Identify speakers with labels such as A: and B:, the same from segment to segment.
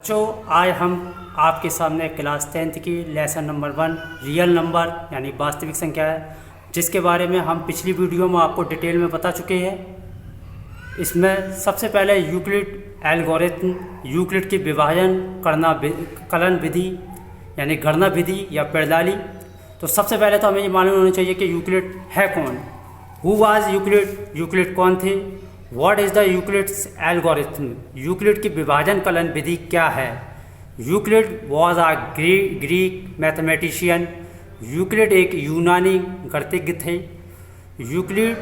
A: बच्चों, आज हम आपके सामने क्लास 10th की लेसन नंबर 1 रियल नंबर यानी वास्तविक संख्या है, जिसके बारे में हम पिछली वीडियो में आपको डिटेल में बता चुके हैं। इसमें सबसे पहले यूक्लिड एल्गोरिथम, यूक्लिड की विभाजन करना कलन विधि यानी गणना विधि या प्रणाली। तो सबसे पहले तो हमें ये मालूम होना चाहिए कि यूक्लिड है कौन। हु वाज यूक्लिड, यूक्लिड कौन थे। What is the Euclid's algorithm, Euclid की विभाजन कलन विधि क्या है। Euclid was a Greek mathematician, Euclid एक यूनानी गणितज्ञ थे। Euclid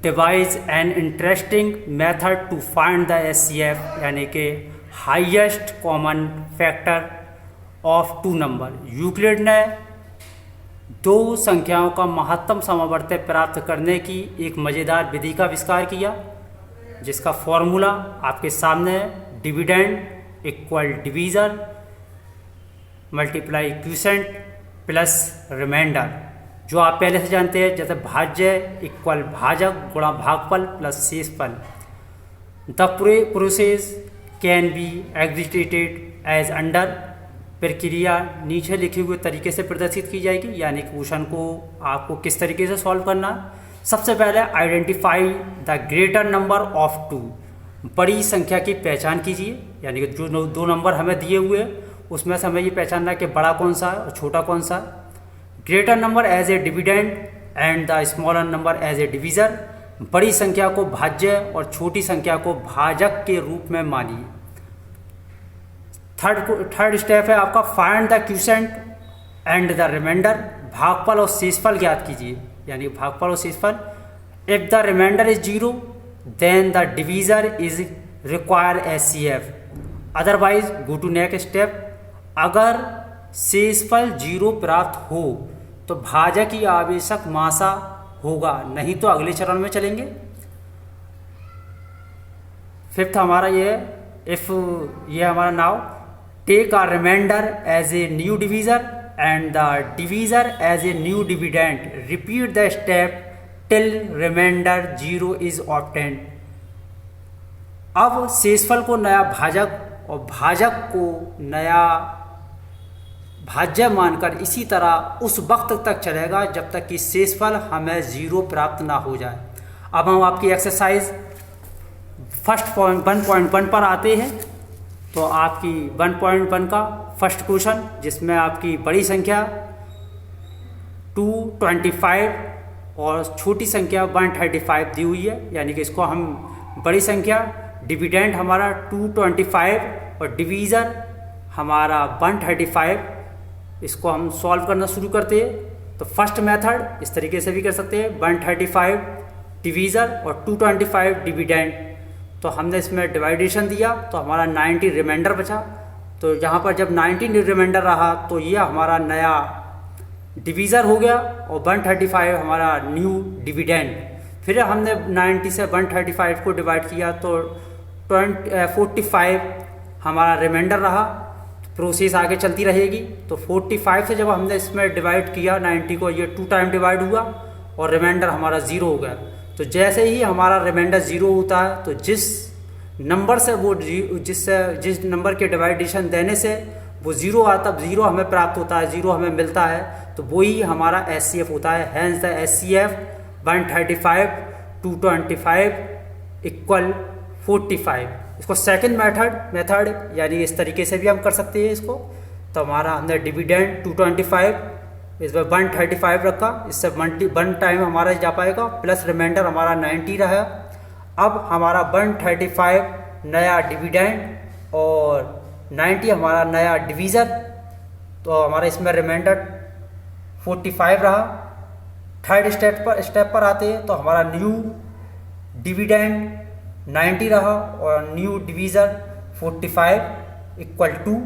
A: devised an interesting method to find the HCF यानी कि highest common factor of two number. Euclid ने दो संख्याओं का महत्तम समवर्ती प्राप्त करने की एक मज़ेदार विधि का आविष्कार किया, जिसका फॉर्मूला आपके सामने है। Dividend equal divisor multiply quotient plus remainder, जो आप पहले से जानते हैं, जैसे भाज्य इक्वल भाजक गुणा भागफल प्लस शेषफल। The process can be executed as under, प्रक्रिया नीचे लिखे हुए तरीके से प्रदर्शित की जाएगी, यानी कि क्वेश्चन को आपको किस तरीके से सॉल्व करना है। सबसे पहले identify the greater number of two, बड़ी संख्या की पहचान कीजिए, यानी कि जो दो नंबर हमें दिए हुए हैं उसमें से हमें ये पहचानना है कि बड़ा कौन सा है और छोटा कौन सा है। Greater number as a dividend and the smaller number as a divisor, बड़ी संख्या को भाज्य और छोटी संख्या को भाजक के रूप में मानिए। थर्ड स्टेप है आपका find the quotient and the remainder, भागफल और शेषफल ज्ञात कीजिए, यानी भागफल और शेषफल। If the remainder is 0 then the divisor is require HCF, otherwise go to next step. अगर शेषफल 0 प्राप्त हो तो भाजक की आवश्यक मात्रा होगा, नहीं तो अगले चरण में चलेंगे। फिफ्थ हमारा ये इफ ये हमारा now take a remainder as a new divisor and the divisor as a new dividend, repeat the step till remainder 0 is obtained। अब शेषफल को नया भाजक और भाजक को नया भाज्य मानकर इसी तरह उस वक्त तक चलेगा जब तक कि शेषफल हमें 0 प्राप्त ना हो जाए। अब हम आपकी एक्सरसाइज फर्स्ट पॉइंट 1.1 पर आते हैं। तो आपकी 1.1 का फर्स्ट क्वेश्चन, जिसमें आपकी बड़ी संख्या 225 और छोटी संख्या 135 दी हुई है, यानी कि इसको हम बड़ी संख्या डिविडेंड हमारा 225 और डिवीज़र हमारा 135, इसको हम सॉल्व करना शुरू करते हैं। तो फर्स्ट मेथड इस तरीके से भी कर सकते हैं, 135 डिवीज़र और 225 डिविडेंड। तो हमने इसमें डिवाइडेशन दिया तो हमारा 90 रिमाइंडर बचा। तो यहाँ पर जब 90 रिमाइंडर रहा तो ये हमारा नया डिवीज़र हो गया और 135 हमारा न्यू डिविडेंड। फिर हमने 90 से 135 को डिवाइड किया तो 45 हमारा रिमाइंडर रहा। प्रोसेस आगे चलती रहेगी। तो 45 से जब हमने इसमें डिवाइड किया 90 को, ये 2 टाइम डिवाइड हुआ और रिमाइंडर हमारा 0 हो गया। तो जैसे ही हमारा रिमाइंडर 0 होता है तो जिस नंबर से वो जिस नंबर के डिवाइडेशन देने से वो 0 आता, 0 हमें प्राप्त होता है, 0 हमें मिलता है, तो वही हमारा HCF होता है। Hence the HCF 135 225 equal 45। इसको सेकंड मेथड यानी इस तरीके से भी हम कर सकते हैं इसको। तो हमारा हमने डिविडेंड 225 इसमें 135 रखा, इससे 1 टाइम हमारा जा पाएगा, प्लस रिमाइंडर हमारा 90 रहा। अब हमारा 135 नया डिविडेंड और 90 हमारा नया डिवीज़र, तो हमारा इसमें रिमाइंडर 45 रहा। थर्ड स्टेप पर आते हैं तो हमारा न्यू डिविडेंड 90 रहा और न्यू डिवीज़र 45 इक्वल 2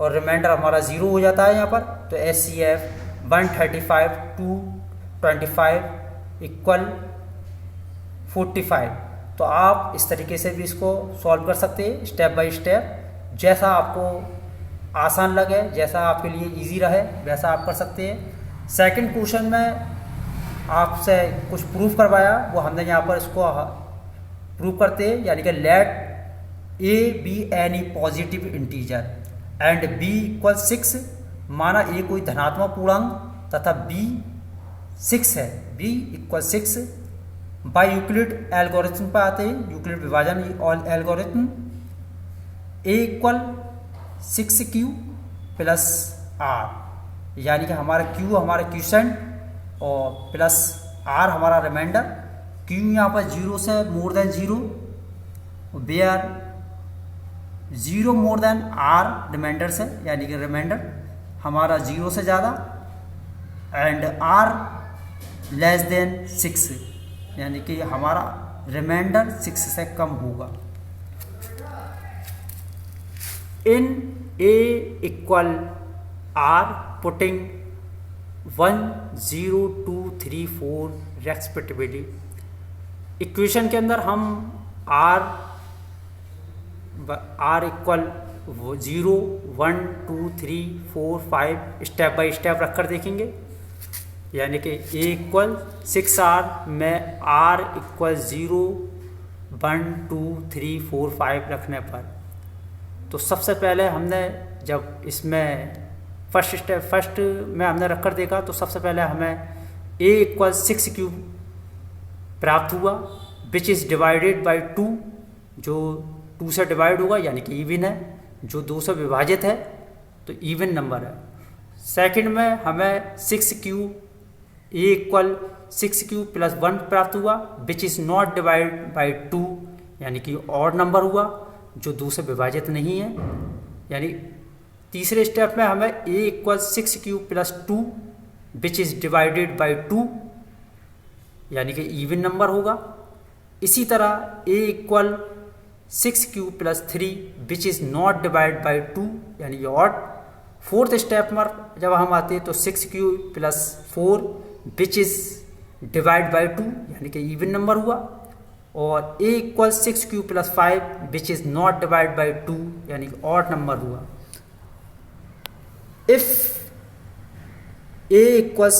A: और रिमाइंडर हमारा 0 हो जाता है यहाँ पर। तो HCF 135 225 इक्वल 45। तो आप इस तरीके से भी इसको सॉल्व कर सकते हैं स्टेप बाय स्टेप, जैसा आपको आसान लगे, जैसा आपके लिए इजी रहे वैसा आप कर सकते हैं। सेकंड क्वेश्चन में आपसे कुछ प्रूफ करवाया, वो हमने यहाँ पर इसको प्रूफ करते हैं, यानी कि let a be any positive integer.
B: And b equal 6, माना a कोई धनात्मक पूर्णांक तथा b 6 है, b equal 6 by Euclid algorithm पर आते हैं, यूक्लिड विभाजन और algorithm, a equal 6q plus r, यानी कि हमारा q हमारा क्यूसेंट और प्लस r हमारा रिमाइंडर। q यहाँ पर 0 से more than 0, where 0 more than r remainder से, यानी कि रिमाइंडर हमारा 0 से ज़्यादा, एंड r लेस देन 6, यानी कि हमारा रिमाइंडर 6 से कम होगा।
A: इन a equal r putting 1 0 2 3 4 respectively, equation के अंदर हम r equal 0 1 2 3 4 5 step by step रखकर देखेंगे, यानी कि a इक्वल 6r में r इक्वल 0 1 2 3 4 5 रखने पर, तो सबसे पहले हमने जब इसमें फर्स्ट में हमने रखकर देखा तो सबसे पहले हमें a इक्वल 6q प्राप्त हुआ, विच इज़ डिवाइडेड बाई 2, जो 2 से डिवाइड होगा यानी कि इवन है, जो 2 से विभाजित है तो इवन नंबर है। सेकंड में हमें 6q a equal 6q plus 1 प्राप्त हुआ, विच इज़ नॉट डिवाइड बाई 2, यानी कि ऑड नंबर हुआ जो 2 से विभाजित नहीं है। यानी तीसरे स्टेप में हमें a equal 6q plus 2 which is divided by 2, यानी कि इवन नंबर होगा। इसी तरह a equal 6q plus 3 which is not divide by 2, यानी ऑड। फोर्थ स्टेप में जब हम आते हैं तो 6q plus 4 which is divide by 2, यानी कि इवन नंबर हुआ, और a equal 6q plus 5 which is not divide by 2, यानी कि ऑड नंबर हुआ। If a equal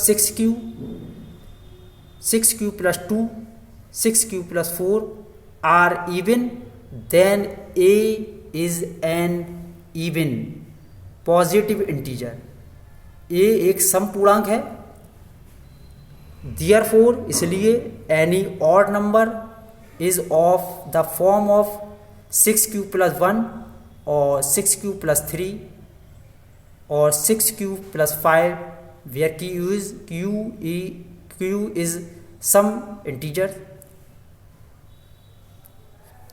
A: 6q plus 2 6q plus 4 are even, then a is an even positive integer. a एक सम पूर्णांक है, देयरफॉर इसलिए any odd number is of the form of 6q plus 1 और 6q plus 3 और 6q plus 5 where q is some integer.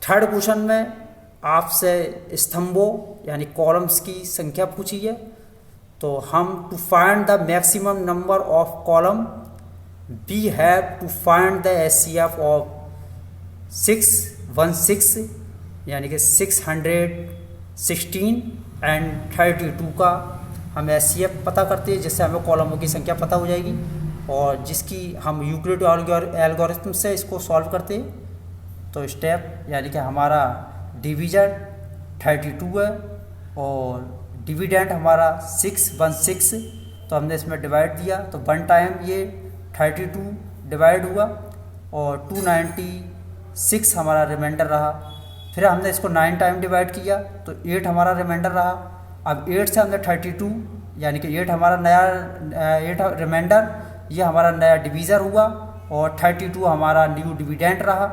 A: Third question में आपसे स्तंभों यानी कॉलम्स की संख्या पूछी है, तो हम to find the maximum number of column we have to find the HCF of 616, यानी कि 616 एंड 32 का हम HCF पता करते हैं, जिससे हमें कॉलमों की संख्या पता हो जाएगी, और जिसकी हम यूक्लिड एल्गोरिथम से इसको सॉल्व करते हैं। तो स्टेप यानी कि हमारा डिवीजन 32 है और डिविडेंड हमारा 616, तो हमने इसमें डिवाइड दिया तो 1 टाइम ये 32 डिवाइड हुआ और 296 हमारा रिमाइंडर रहा। फिर हमने इसको 9 टाइम डिवाइड किया तो 8 हमारा रिमाइंडर रहा। अब 8 से हमने 32 यानी कि 8 हमारा नया 8 रिमाइंडर, ये हमारा नया डिवीज़र हुआ, और 32 हमारा न्यू डिविडेंड रहा।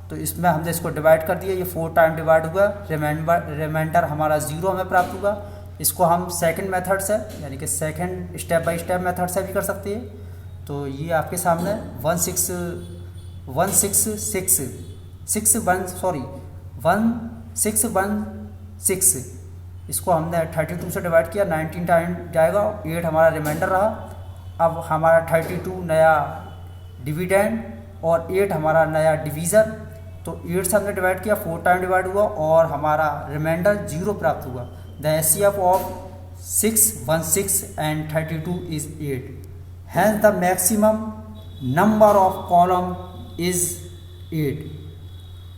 A: तो इसमें हमने इसको डिवाइड कर दिया, ये 4 टाइम डिवाइड हुआ, रिमाइंडर हमारा 0 हमें प्राप्त हुआ। इसको हम सेकंड मेथड से यानी कि second step by step method से भी कर सकते हैं। तो ये आपके सामने 1616 इसको हमने 32 से डिवाइड किया, 19 टाइम जाएगा, 8 हमारा रिमाइंडर रहा। अब हमारा 32 नया डिविडेंड और 8 हमारा नया डिवीज़र, तो 8 से हमने डिवाइड किया, 4 टाइम डिवाइड हुआ और हमारा रिमाइंडर 0 प्राप्त हुआ। The HCF of 616 and 32 is 8, hence the maximum number of column is 8।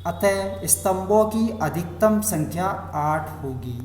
A: अतः स्तंभों की अधिकतम संख्या 8 होगी।